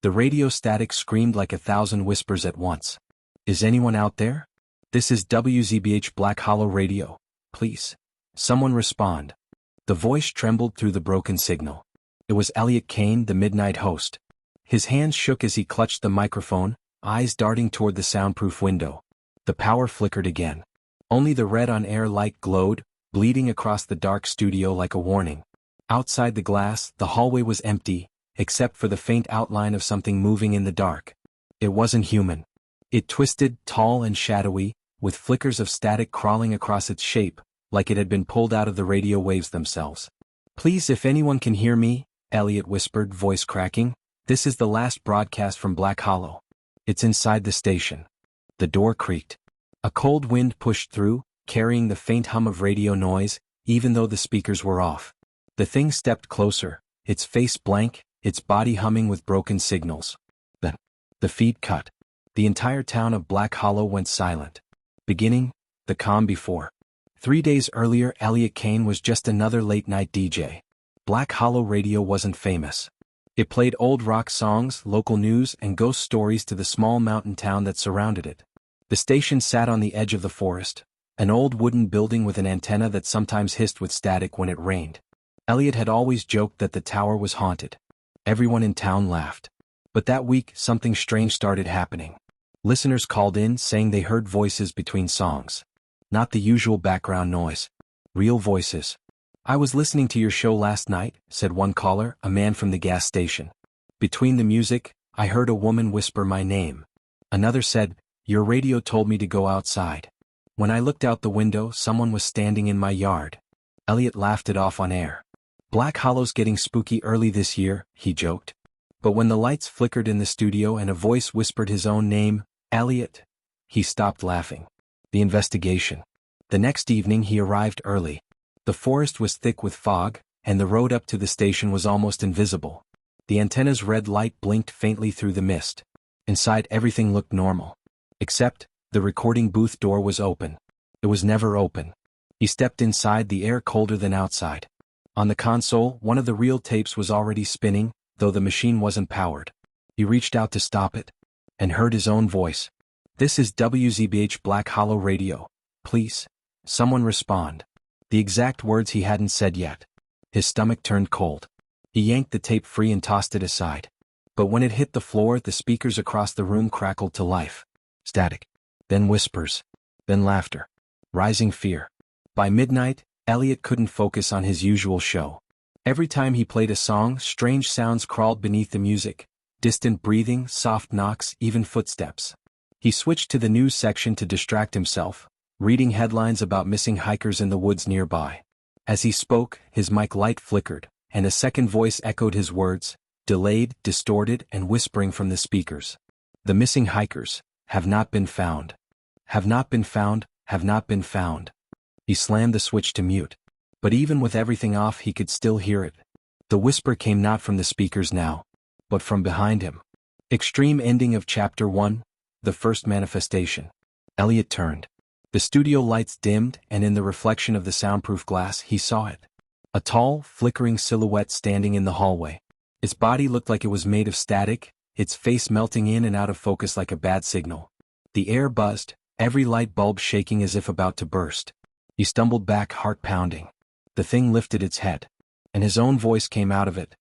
The radio static screamed like 1,000 whispers at once. Is anyone out there? This is WZBH Black Hollow Radio. Please. Someone respond. The voice trembled through the broken signal. It was Elliot Kane, the midnight host. His hands shook as he clutched the microphone, eyes darting toward the soundproof window. The power flickered again. Only the red on-air light glowed, bleeding across the dark studio like a warning. Outside the glass, the hallway was empty, except for the faint outline of something moving in the dark. It wasn't human. It twisted, tall and shadowy, with flickers of static crawling across its shape, like it had been pulled out of the radio waves themselves. Please, if anyone can hear me, Elliot whispered, voice cracking. This is the last broadcast from Black Hollow. It's inside the station. The door creaked. A cold wind pushed through, carrying the faint hum of radio noise, even though the speakers were off. The thing stepped closer, its face blank, its body humming with broken signals. The feed cut. The entire town of Black Hollow went silent. Beginning, the calm before. 3 days earlier, Elliot Kane was just another late-night DJ. Black Hollow Radio wasn't famous. It played old rock songs, local news, and ghost stories to the small mountain town that surrounded it. The station sat on the edge of the forest, an old wooden building with an antenna that sometimes hissed with static when it rained. Elliot had always joked that the tower was haunted. Everyone in town laughed. But that week, something strange started happening. Listeners called in saying they heard voices between songs. Not the usual background noise. Real voices. I was listening to your show last night, said one caller, a man from the gas station. Between the music, I heard a woman whisper my name. Another said, your radio told me to go outside. When I looked out the window, someone was standing in my yard. Elliot laughed it off on air. Black Hollow's getting spooky early this year, he joked. But when the lights flickered in the studio and a voice whispered his own name, Elliot, he stopped laughing. The investigation. The next evening he arrived early. The forest was thick with fog, and the road up to the station was almost invisible. The antenna's red light blinked faintly through the mist. Inside everything looked normal. Except, the recording booth door was open. It was never open. He stepped inside, the air colder than outside. On the console, one of the reel tapes was already spinning, though the machine wasn't powered. He reached out to stop it, and heard his own voice. This is WZBH Black Hollow Radio. Please. Someone respond. The exact words he hadn't said yet. His stomach turned cold. He yanked the tape free and tossed it aside. But when it hit the floor, the speakers across the room crackled to life. Static. Then whispers. Then laughter. Rising fear. By midnight, Elliot couldn't focus on his usual show. Every time he played a song, strange sounds crawled beneath the music. Distant breathing, soft knocks, even footsteps. He switched to the news section to distract himself, reading headlines about missing hikers in the woods nearby. As he spoke, his mic light flickered, and a second voice echoed his words, delayed, distorted, and whispering from the speakers. The missing hikers have not been found. Have not been found, have not been found. He slammed the switch to mute. But even with everything off, he could still hear it. The whisper came not from the speakers now, but from behind him. Extreme ending of Chapter 1, the first manifestation. Elliot turned. The studio lights dimmed, and in the reflection of the soundproof glass, he saw it. A tall, flickering silhouette standing in the hallway. Its body looked like it was made of static, its face melting in and out of focus like a bad signal. The air buzzed, every light bulb shaking as if about to burst. He stumbled back, heart pounding. The thing lifted its head, and his own voice came out of it.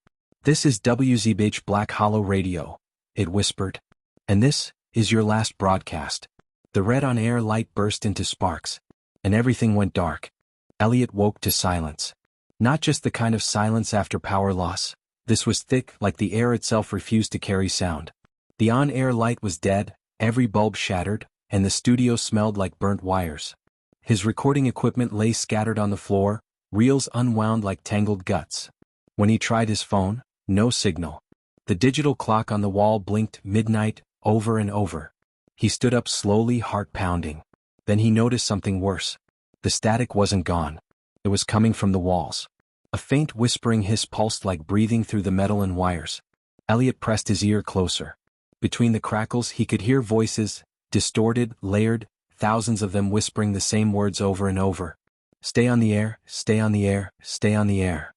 This is WZBH Black Hollow Radio, it whispered. And this is your last broadcast. The red on-air light burst into sparks, and everything went dark. Elliot woke to silence. Not just the kind of silence after power loss. This was thick, like the air itself refused to carry sound. The on-air light was dead, every bulb shattered, and the studio smelled like burnt wires. His recording equipment lay scattered on the floor, reels unwound like tangled guts. When he tried his phone, no signal. The digital clock on the wall blinked midnight, over and over. He stood up slowly, heart pounding. Then he noticed something worse. The static wasn't gone. It was coming from the walls. A faint whispering hiss pulsed like breathing through the metal and wires. Elliot pressed his ear closer. Between the crackles he could hear voices, distorted, layered, thousands of them whispering the same words over and over. Stay on the air, stay on the air, stay on the air.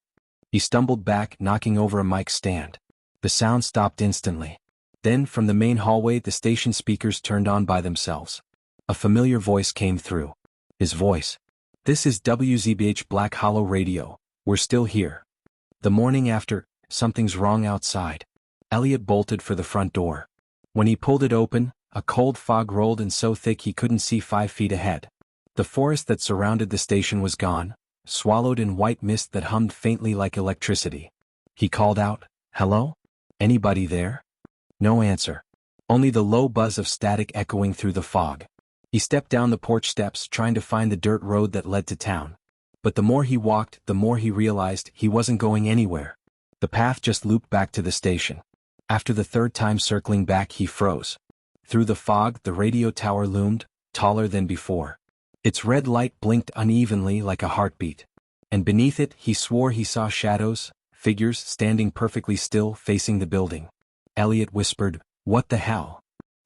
He stumbled back, knocking over a mic stand. The sound stopped instantly. Then from the main hallway the station speakers turned on by themselves. A familiar voice came through. His voice. "This is WZBH Black Hollow Radio. We're still here." The morning after, "Something's wrong outside." Elliot bolted for the front door. When he pulled it open, a cold fog rolled in so thick he couldn't see 5 feet ahead. The forest that surrounded the station was gone, swallowed in white mist that hummed faintly like electricity. He called out, "Hello? Anybody there?" No answer. Only the low buzz of static echoing through the fog. He stepped down the porch steps trying to find the dirt road that led to town. But the more he walked, the more he realized he wasn't going anywhere. The path just looped back to the station. After the third time circling back he froze. Through the fog the radio tower loomed, taller than before. Its red light blinked unevenly like a heartbeat. And beneath it he swore he saw shadows, figures standing perfectly still facing the building. Elliot whispered, "What the hell?"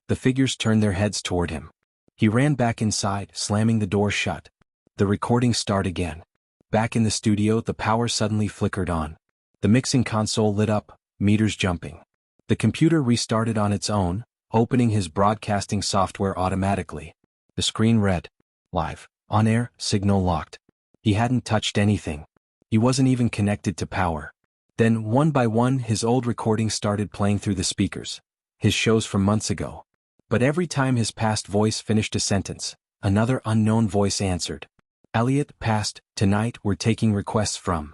The figures turned their heads toward him. He ran back inside, slamming the door shut. The recording started again. Back in the studio the power suddenly flickered on. The mixing console lit up, meters jumping. The computer restarted on its own, opening his broadcasting software automatically. The screen read, "Live, on air, signal locked." He hadn't touched anything. He wasn't even connected to power. Then, one by one, his old recordings started playing through the speakers. His shows from months ago. But every time his past voice finished a sentence, another unknown voice answered. "Elliot, past, tonight we're taking requests from."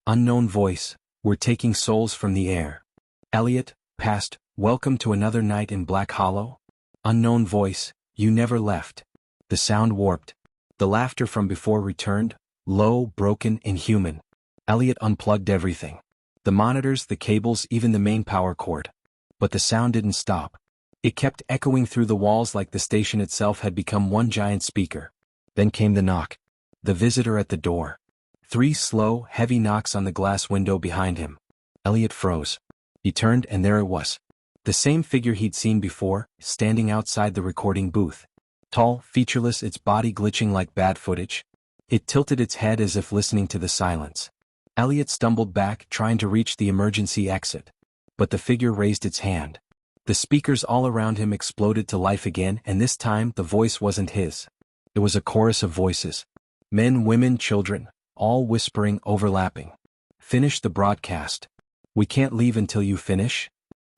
Unknown voice, "We're taking souls from the air." Elliot, past, "Welcome to another night in Black Hollow." Unknown voice, "You never left." The sound warped. The laughter from before returned, low, broken, inhuman. Elliot unplugged everything. The monitors, the cables, even the main power cord. But the sound didn't stop. It kept echoing through the walls like the station itself had become one giant speaker. Then came the knock. The visitor at the door. 3 slow, heavy knocks on the glass window behind him. Elliot froze. He turned and there it was. The same figure he'd seen before, standing outside the recording booth. Tall, featureless, its body glitching like bad footage. It tilted its head as if listening to the silence. Elliot stumbled back, trying to reach the emergency exit. But the figure raised its hand. The speakers all around him exploded to life again, and this time the voice wasn't his. It was a chorus of voices. Men, women, children, all whispering, overlapping. "Finish the broadcast. We can't leave until you finish.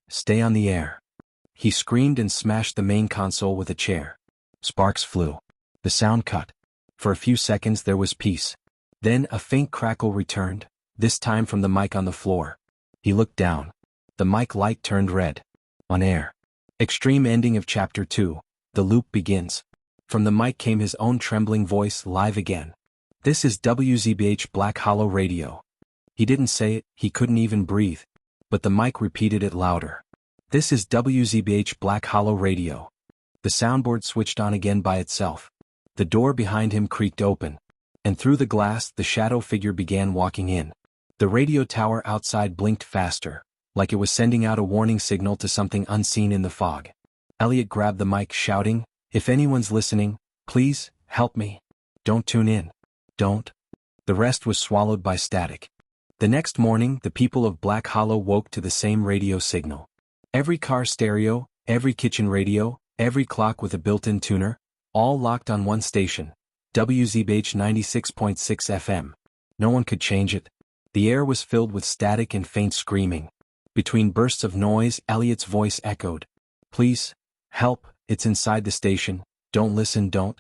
Stay on the air." He screamed and smashed the main console with a chair. Sparks flew. The sound cut. For a few seconds there was peace. Then a faint crackle returned, this time from the mic on the floor. He looked down. The mic light turned red. On air. Extreme ending of Chapter 2. The loop begins. From the mic came his own trembling voice, live again. "This is WZBH Black Hollow Radio." He didn't say it, he couldn't even breathe. But the mic repeated it louder. "This is WZBH Black Hollow Radio." The soundboard switched on again by itself. The door behind him creaked open. And through the glass the shadow figure began walking in. The radio tower outside blinked faster, like it was sending out a warning signal to something unseen in the fog. Elliot grabbed the mic, shouting, "If anyone's listening, please, help me. Don't tune in. Don't." The rest was swallowed by static. The next morning the people of Black Hollow woke to the same radio signal. Every car stereo, every kitchen radio, every clock with a built-in tuner, all locked on one station. WZBH 96.6 FM. No one could change it. The air was filled with static and faint screaming. Between bursts of noise, Elliot's voice echoed. "Please, help, it's inside the station, don't listen, don't."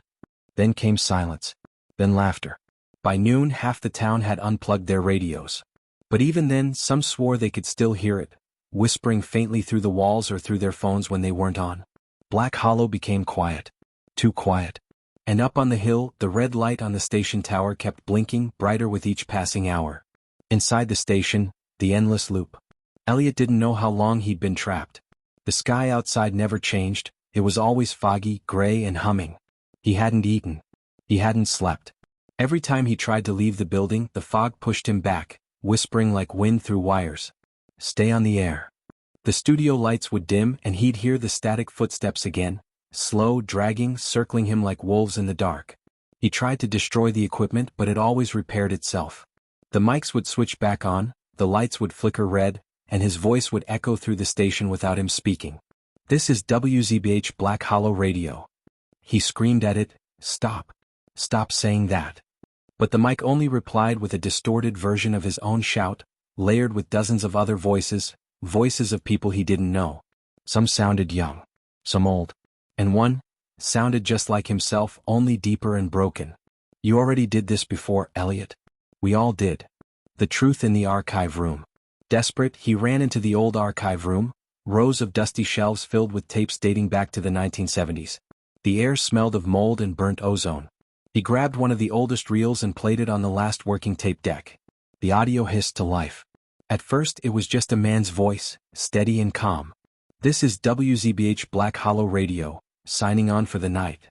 Then came silence. Then laughter. By noon half the town had unplugged their radios. But even then some swore they could still hear it, whispering faintly through the walls or through their phones when they weren't on. Black Hollow became quiet. Too quiet. And up on the hill, the red light on the station tower kept blinking, brighter with each passing hour. Inside the station, the endless loop. Elliot didn't know how long he'd been trapped. The sky outside never changed, it was always foggy, gray and humming. He hadn't eaten. He hadn't slept. Every time he tried to leave the building, the fog pushed him back, whispering like wind through wires. "Stay on the air." The studio lights would dim and he'd hear the static footsteps again, slow, dragging, circling him like wolves in the dark. He tried to destroy the equipment but it always repaired itself. The mics would switch back on, the lights would flicker red, and his voice would echo through the station without him speaking. This is WZBH Black Hollow Radio. He screamed at it, "Stop. Stop saying that." But the mic only replied with a distorted version of his own shout, layered with dozens of other voices, voices of people he didn't know. Some sounded young, some old, and one sounded just like himself, only deeper and broken. "You already did this before, Elliot. We all did." The truth in the archive room. Desperate, he ran into the old archive room, rows of dusty shelves filled with tapes dating back to the 1970s. The air smelled of mold and burnt ozone. He grabbed one of the oldest reels and played it on the last working tape deck. The audio hissed to life. At first it was just a man's voice, steady and calm. "This is WZBH Black Hollow Radio, signing on for the night."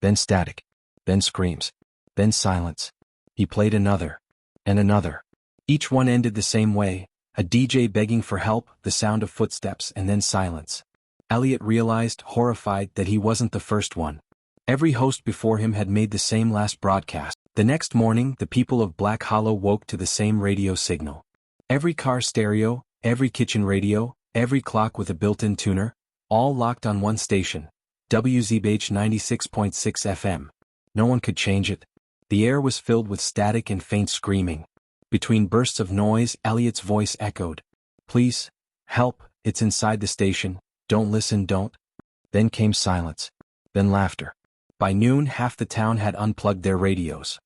Then static. Then screams. Then silence. He played another. And another. Each one ended the same way, a DJ begging for help, the sound of footsteps, and then silence. Elliot realized, horrified, that he wasn't the first one. Every host before him had made the same last broadcast. The next morning, the people of Black Hollow woke to the same radio signal. Every car stereo, every kitchen radio, every clock with a built-in tuner, all locked on one station, WZBH 96.6 FM. No one could change it. The air was filled with static and faint screaming. Between bursts of noise, Elliot's voice echoed. "Please, help, it's inside the station, don't listen, don't." Then came silence. Then laughter. By noon, half the town had unplugged their radios.